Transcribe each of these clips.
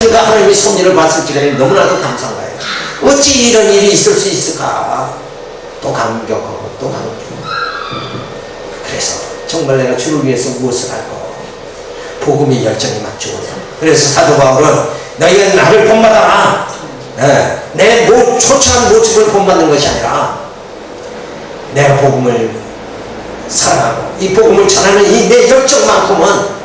그러니까 하나님의 섭리를 봤을 적에 너무나도 감사한 거예요. 어찌 이런 일이 있을 수 있을까? 또 감격하고 또 감격. 그래서 정말 내가 주를 위해서 무엇을 할까? 복음의 열정이 맞추고. 그래서 사도 바울은 너희가 나를 본받아라. 내 초췌한 모습을 본받는 것이 아니라 내가 복음을 사랑하고 이 복음을 전하는 이 내 열정만큼은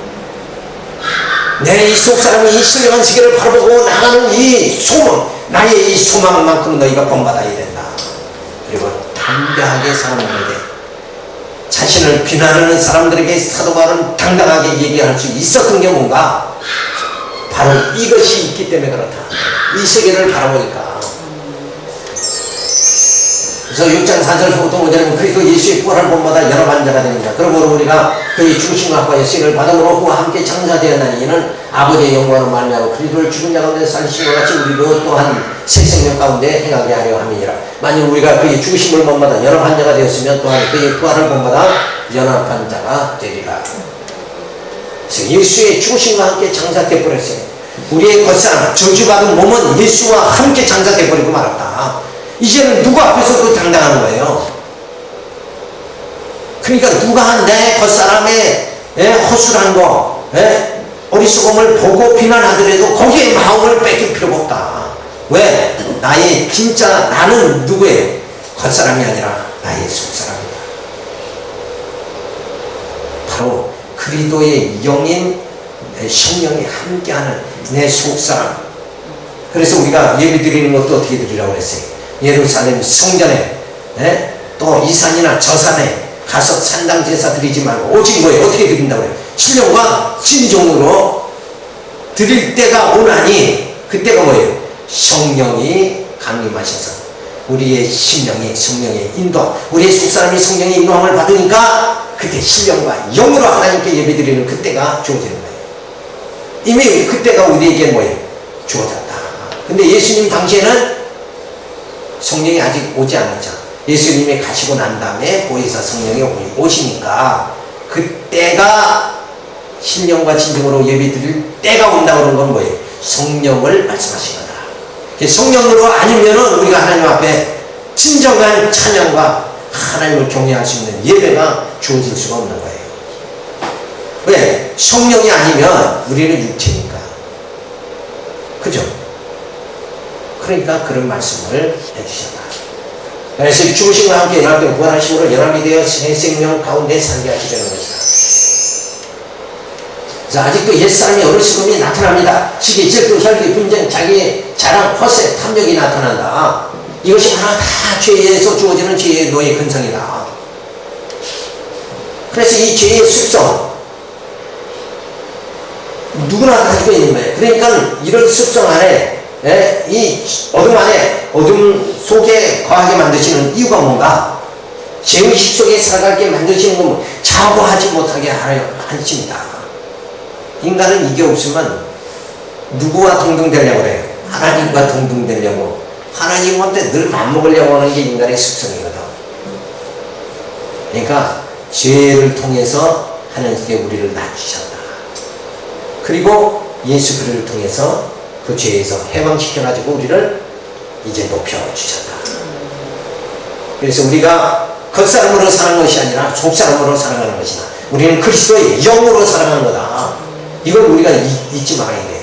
내 이 속사람이 이 신령한 세계를 바라보고 나가는 이 소망, 나의 이 소망만큼 너희가 본받아야 된다. 그리고 담대하게 살아가야 돼. 자신을 비난하는 사람들에게 사도 바울은 당당하게 얘기할 수 있었던 게 뭔가? 바로 이것이 있기 때문에 그렇다. 이 세계를 바라보니까. 그래서 6장 4절부터 5절은 그리스도 예수의 부활을 본받아 여러 반자가 됩니다. 그러므로 우리가 그의 죽으심과 학과의 세계를 받음으로 그와 함께 장사되었나니 이는 아버지의 영광으로 말미암아 그리스도를 죽은 자 가운데 살리신 것 같이 우리도 또한 새 생명 가운데 행하게 하려 함이니라. 만일 우리가 그의 죽으심을 본받아 여러 반자가 되었으면 또한 그의 부활을 본받아 연합한 자가 되리라. 그래서 예수의 죽으심과 함께 장사되어 버렸어요. 우리의 겉사람 저주받은 몸은 예수와 함께 장사되어 버리고 말았다. 이제는 누구 앞에서 그 당당한 거예요? 그러니까 누가 내 겉사람의 허술한 거, 어리석음을 보고 비난하더라도 거기에 마음을 뺏길 필요가 없다. 왜? 나의 진짜 나는 누구예요? 겉사람이 아니라 나의 속사람이다. 바로 그리스도의 영인 성령이 함께하는 내 속사람. 그래서 우리가 예배 드리는 것도 어떻게 드리라고 그랬어요? 예루살렘 성전에 또 이 산이나 저 산에 가서 산당 제사 드리지 말고 오직 뭐예요? 어떻게 드린다고 그래요? 신령과 진정으로 드릴 때가 오나니 그때가 뭐예요? 성령이 강림하셔서 우리의 심령이 성령의 인도, 우리의 속사람이 성령의 인도함을 받으니까 그때 신령과 영으로 하나님께 예배 드리는 그때가 주어지는 거예요. 이미 그때가 우리에게 뭐예요? 주어졌다. 근데 예수님 당시에는 성령이 아직 오지 않았죠. 예수님이 가시고 난 다음에 보혜사 성령이 오시니까 그때가 신령과 진정으로 예배 드릴 때가 온다고 그런 건 뭐예요? 성령을 말씀하신 거다. 성령으로 아니면은 우리가 하나님 앞에 진정한 찬양과 하나님을 경외할 수 있는 예배가 주어질 수가 없는 거예요. 왜? 성령이 아니면 우리는 육체니까. 그죠? 그러니까 그런 말씀을 해주셨다. 그래서 죽으심과 함께 연합되고 부활하심으로 연합이 되어 새 생명 가운데 살게 하시려는 것이다. 자, 아직도 옛사람이 어리석음이 나타납니다. 시기, 질투, 혈기, 분쟁, 자기의 자랑, 허세, 탐욕이 나타난다. 이것이 하나 다 죄에서 주어지는 죄의 노예 근성이다. 그래서 이 죄의 습성 누구나 가지고 있는 거예요. 그러니까 이런 습성 안에 이 어둠 안에 어둠 속에 거하게 만드시는 이유가 뭔가? 죄의식 속에 살아가게 만드시는 건 자고하지 못하게 하십니다. 인간은 이게 없으면 누구와 동등되려고 그래요? 하나님과 동등되려고. 하나님한테 늘 맞먹으려고 하는 게 인간의 습성이거든. 그러니까 죄를 통해서 하나님께 우리를 낮추셨다. 그리고 예수 그리스도를 통해서 그 죄에서 해방시켜가지고 우리를 이제 높여주셨다. 그래서 우리가 겉사람으로 사는 것이 아니라 속사람으로 살아가는 것이다. 우리는 그리스도의 영으로 살아가는 거다. 이걸 우리가 잊지 말아야 돼.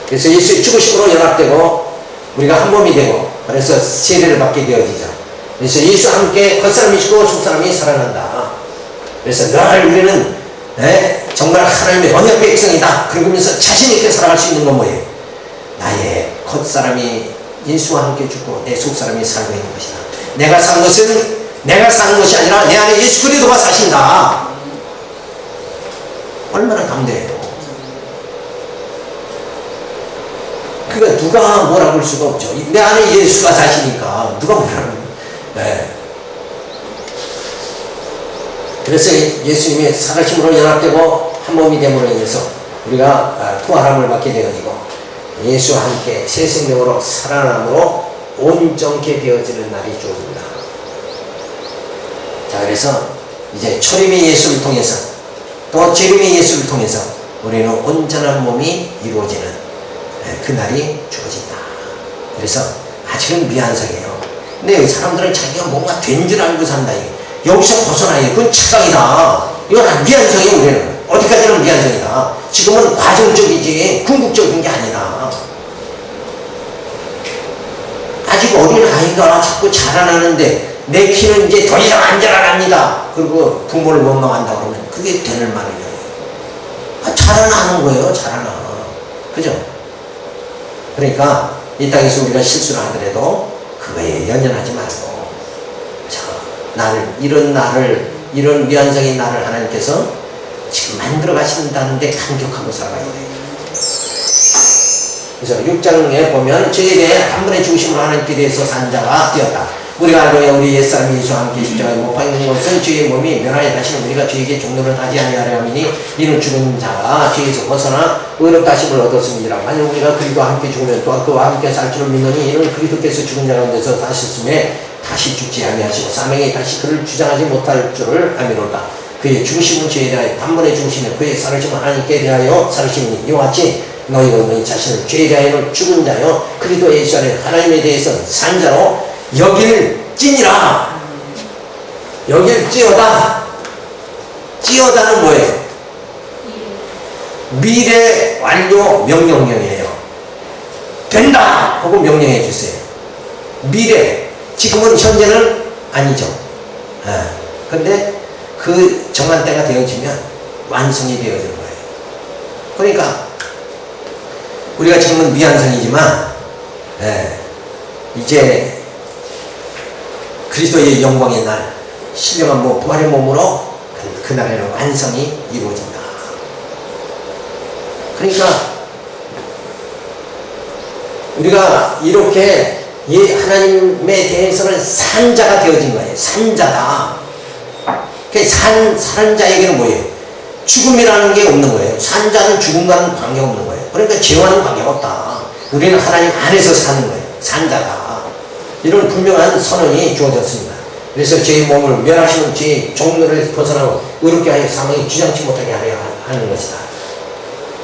그래서 예수의 죽으심으로 연합되고 우리가 한 몸이 되고 그래서 세례를 받게 되어지죠. 그래서 예수와 함께 겉사람이 죽고 속사람이 살아난다. 그래서 늘 우리는 정말 하나님의 언약 백성이다. 그러면서 자신있게 살아갈 수 있는 건 뭐예요? 나의 겉사람이 예수와 함께 죽고 내 속사람이 살고 있는 것이다. 내가 사는 것은 내가 사는 것이 아니라 내 안에 예수 그리스도가 사신다. 얼마나 감대해요. 그러니까 누가 뭐라고 할 수가 없죠. 내 안에 예수가 사시니까 누가 뭐라고 해요. 그래서 예수님의 살아심으로 연합되고 한 몸이 됨으로 인해서 우리가 부활함을 받게 되어지고 예수와 함께 새 생명으로 살아남으로 온전케 되어지는 날이 주어집니다. 자, 그래서 이제 초림의 예수를 통해서 또 재림의 예수를 통해서 우리는 온전한 몸이 이루어지는 그날이 주어진다. 그래서 아직은 미완성이에요. 근데 사람들은 자기가 뭔가 된 줄 알고 산다. 여기서 벗어나요. 그건 착각이다. 이건 미완성이에요. 우리는 어디까지는 미완성이다. 지금은 과정적이지 궁극적인 게 아니다. 아직 어린 아이가 자꾸 자라나는데 내 키는 이제 더 이상 안 자라납니다. 그리고 부모를 원망한다 그러면 그게 되는 말이에요. 자라나는 거예요. 자라나. 그죠? 그러니까 이 땅에서 우리가 실수를 하더라도 그거에 연연하지 말고 이런 미완성인 나를 하나님께서 지금 만들어 가신다는데 감격하고 살아가야 돼요. 그래서 6장에 보면 저에 대해 한 번의 중심으로 하나님께 대해서 산 자가 되었다. 우리가 알고 우리 옛사람 예수와 함께 십자가에 못 박는 것은 저의 몸이 멸하여 다시는 우리가 저에게 종로를 하지 아니하려 함이니 이는 죽은 자가 죄에서 벗어나 의롭다심을 얻었습니다. 만약 우리가 그리스도와 함께 죽으면 또한 그와 함께 살 줄을 믿느니 이는 그리스도께서 죽은 자 가운데서 사셨음에 다시 죽지 아니하시고 사명이 다시 그를 주장하지 못할 줄을 아미로다. 그의 죽으심은 죄에 대하여 단번에 죽으시며 그의 살으심은 하나님께 대하여 살으심이니 이와 같이 너희가 너희 자신을 죄에 대하여는 죽은 자요 그리스도 예수 안에 하나님에 대해서는 산 자로 여길지니라. 여길지어다. 찌어다는 뭐예요? 미래 완료 명령형이에요. 된다 하고 명령해 주세요. 미래, 지금은 현재는 아니죠. 근데 그 정한 때가 되어지면 완성이 되어지는 거예요. 그러니까 우리가 지금은 미완성이지만 이제 그리스도의 영광의 날, 신령한 몸, 부활의 몸으로 그날에는 완성이 이루어진다. 그러니까 우리가 이렇게 하나님에 대해서는 산자가 되어진 거예요. 산자다. 산 자에게는 뭐예요? 죽음이라는 게 없는 거예요. 산자는 죽음과는 관계가 없는 거예요. 그러니까 죄와는 관계가 없다. 우리는 하나님 안에서 사는 거예요. 산자다. 이런 분명한 선언이 주어졌습니다. 그래서 제 몸을 멸하시는 제 종로를 벗어나고 의롭게 하여 사망이 주장치 못하게 하려 하는 것이다.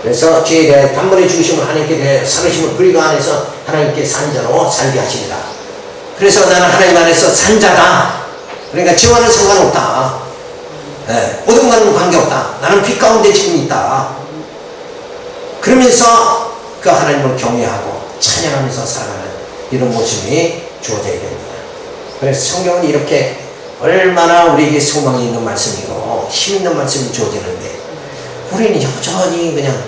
그래서 죄에 대해 단번에 죽으심을 하나님께 대해 살으심을 그리스도 안에서 하나님께 산자로 살게 하십니다. 그래서 나는 하나님 안에서 산자다. 그러니까 죄와는 상관없다. 어둠과는 관계없다. 나는 빛 가운데 지금 있다. 그러면서 그 하나님을 경외하고 찬양하면서 살아가는 이런 모습이 주어져야 됩니다. 그래서 성경은 이렇게 얼마나 우리에게 소망이 있는 말씀이고 힘 있는 말씀이 주어지는데 우리는 여전히 그냥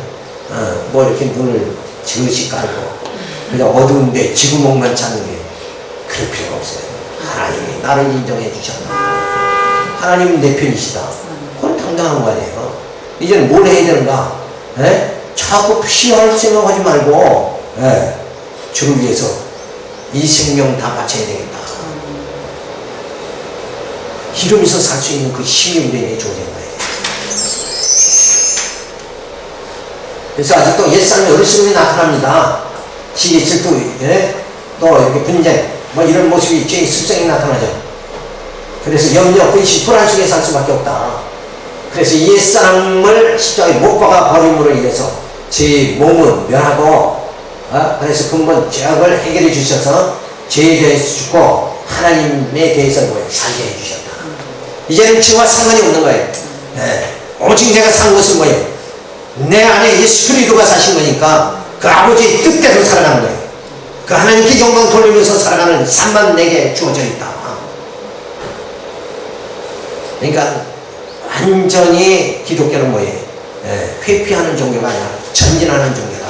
뭐 이렇게 눈을 지그시 깔고 그냥 어두운데 지구멍만 찾는 게 그럴 필요가 없어요. 하나님이 나를 인정해 주셨다. 하나님은 내 편이시다. 그건 당당한 거 아니에요. 이제는 뭘 해야 되는가? 자꾸 피할 생각하지 말고 주를 위해서 이 생명 다 바쳐야 되겠다. 이러면서 살 수 있는 그 힘이 우리에게 주어진 거예요. 그래서 아직도 옛사람의 어르신이 나타납니다. 시기, 질투, 또 이렇게 분쟁, 뭐 이런 모습이 죄의 습성이 나타나죠. 그래서 염려, 근심, 불안 속에 살 수밖에 없다. 그래서 옛사람을 십자가에 못 박아 버림으로 인해서 제 몸은 멸하고 그래서 근본 죄악을 해결해 주셔서 죄에 대해서 죽고 하나님에 대해서 살게 해 주셨다. 이제는 죄와 상관이 없는 거예요. 오직 내가 산 것은 뭐예요? 내 안에 예수 그리스도가 사신 거니까 그 아버지의 뜻대로 살아가는 거예요. 그 하나님께 영광 돌리면서 살아가는 삶만 내게 주어져 있다. 그러니까 완전히 기독교는 뭐예요? 회피하는 종교가 아니라 전진하는 종교다.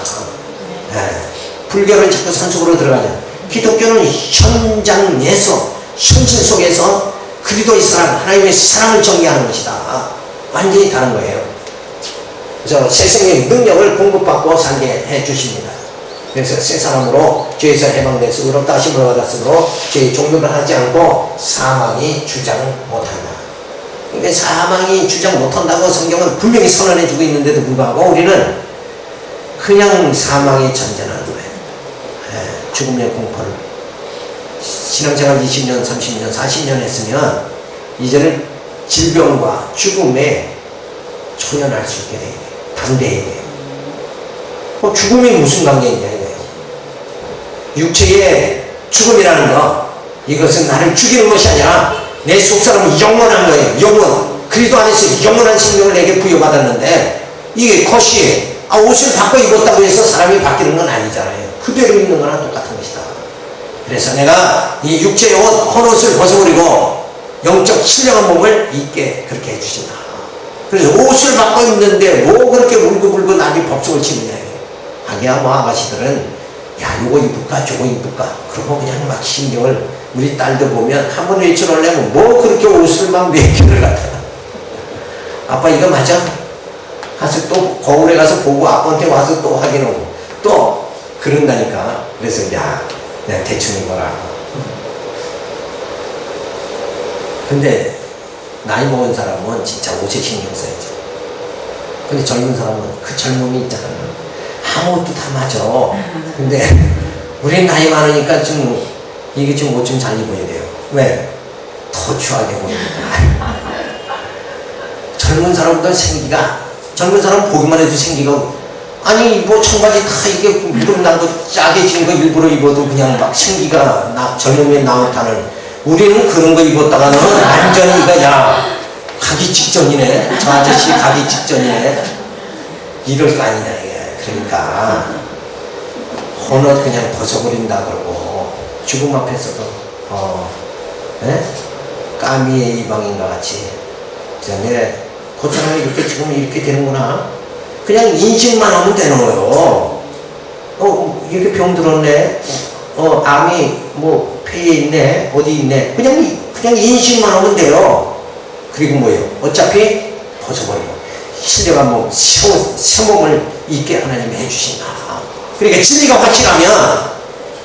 불교는 자꾸 산속으로 들어가죠. 기독교는 현장에서 현실 속에서 그리스도의 사랑, 하나님의 사랑을 정리하는 것이다. 완전히 다른 거예요. 그래서 새 생명의 능력을 공급받고 살게 해 주십니다. 그래서 새 사람으로 죄에서 해방돼서 의롭다 하심을 받았으므로 죄의 종교를 하지 않고 사망이 주장 못한다. 그러니까 사망이 주장 못한다고 성경은 분명히 선언해 주고 있는데도 불구하고 우리는 그냥 사망에 전전하는 거예요. 죽음의 공포를 신앙생활 20년, 30년, 40년 했으면 이제는 질병과 죽음에 초연할 수 있게 돼요. 반대예요. 죽음이 무슨 관계이냐 이거예요. 육체의 죽음이라는 거, 이것은 나를 죽이는 것이 아니라 내 속사람은 영원한 거예요. 영원. 그리스도 안에서 영원한 생명을 내게 부여받았는데, 이게 겉이 옷을 바꿔 입었다고 해서 사람이 바뀌는 건 아니잖아요. 그대로 있는 거랑 똑같은 것이다. 그래서 내가 이 육체의 옷, 헌옷을 벗어버리고 영적 신령한 몸을 입게 그렇게 해주신다. 그래서 옷을 바꿔 입는데 뭐 그렇게 울고불고 남이 법석을 치느냐. 하기야 뭐 아가씨들은 야 요거 입을까 저거 입을까 그러고 그냥 막 신경을, 우리 딸도 보면 한 번 외출하려면 뭐 그렇게 옷을 막 몇 개를 갖다 아빠 이거 맞아? 가서 또 거울에 가서 보고 아빠한테 와서 또 확인하고 또 그런다니까. 그래서 야 내가 대충 입어라. 근데 나이 먹은 사람은 진짜 옷에 신경 써야죠. 근데 젊은 사람은 그 젊음이 있잖아. 아무것도 다 맞아. 근데 우리 나이 많으니까 좀 이게 좀 옷 좀 잘 입어야 돼요. 왜? 더 추하게 보입니다. 젊은 사람보다 생기가, 젊은 사람 보기만 해도 생기가, 아니 뭐 청바지 다 이게 무릎 난거 짜게 진 거 일부러 입어도 그냥 막 생기가 젊음에 나오다는, 우리는 그런 거 입었다가는 완전히 이거 야 가기 직전이네, 저 아저씨 가기 직전이네 이럴 거 아니냐 이게. 그러니까 헌옷 그냥 벗어버린다 그러고 죽음 앞에서도 까미의 이방인과 같이 내 그 사람이 이렇게 지금 이렇게 되는구나, 그냥 인식만 하면 되는 거예요. 이렇게 병 들었네, 암이 뭐 폐에 있네, 어디 있네, 그냥 인식만 하면 돼요. 그리고 뭐예요? 어차피 벗어버리고 신령한 몸, 새 몸을 입게 하나님이 해주신다. 그러니까 진리가 확실하면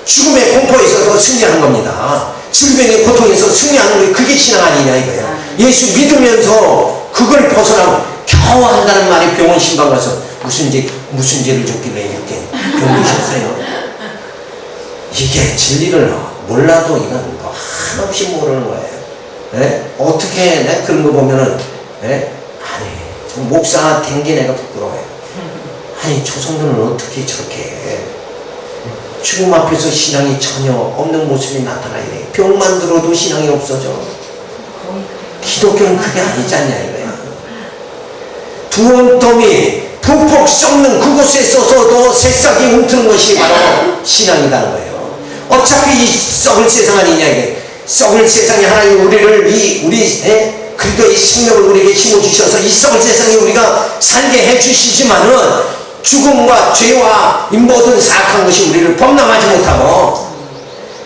죽음의 공포에서도 승리하는 겁니다. 질병의 고통에서 승리하는 게 그게 신앙 아니냐 이거예요. 예수 믿으면서 그걸 벗어나고 겨우 한다는 말이 병원 신방 가서 무슨 죄를 졌길래 이렇게 병드셨어요. 이게 진리를 몰라도 이건 뭐 한없이 모르는 거예요. 네? 어떻게 내가 그런 거 보면은 아니 목사 된 게 내가 부끄러워요. 아니 저 정도는 어떻게 저렇게 해. 죽음 앞에서 신앙이 전혀 없는 모습이 나타나야 돼. 병만 들어도 신앙이 없어져. 기독교는 그게 아니지 않냐 이거야. 두원더미 부폭 썩는 그곳에 서서도 새싹이 움트는 것이 바로 신앙이라는 거예요. 어차피 이 썩을 세상 아니냐 이게. 썩을 세상에 하나님 우리를 그리스도의 생명을 우리에게 심어주셔서 이 썩을 세상에 우리가 살게 해주시지만은 죽음과 죄와 이 모든 사악한 것이 우리를 범람하지 못하고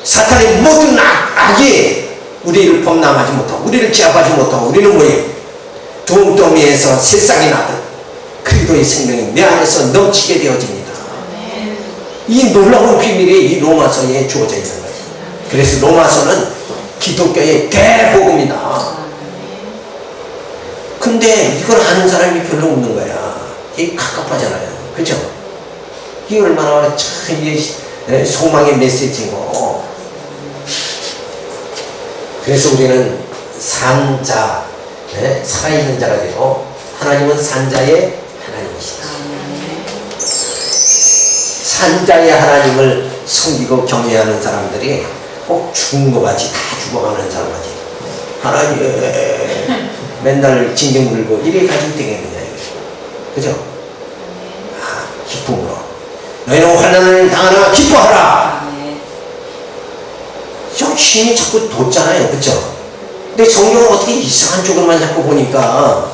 사탄의 모든 악이 우리를 범람하지 못하고 우리를 제압하지 못하고 우리는 뭐예요? 동더미에서 새싹이 나듯 그리스도의 생명이 내 안에서 넘치게 되어집니다. 이 놀라운 비밀이 이 로마서에 주어져 있는 거예요. 그래서 로마서는 기독교의 대복음이다. 근데 이걸 아는 사람이 별로 없는 거야. 이게 갑갑하잖아요. 그죠? 이게 얼마나 참 이게 소망의 메시지고. 그래서 우리는 산자, 살아있는 자가 되고 하나님은 산자의 하나님이시다. 산자의 하나님을 섬기고 경외하는 사람들이 꼭 죽은 것 같이 다 죽어가는 사람 같이 하나님 맨날 징경 들고 이래 가지고 되겠느냐 그죠? 기쁨으로 너희는 환난을 당하나 기뻐하라. 신이 자꾸 돋잖아요. 그죠? 근데 성경은 어떻게 이상한 쪽을만 자꾸 보니까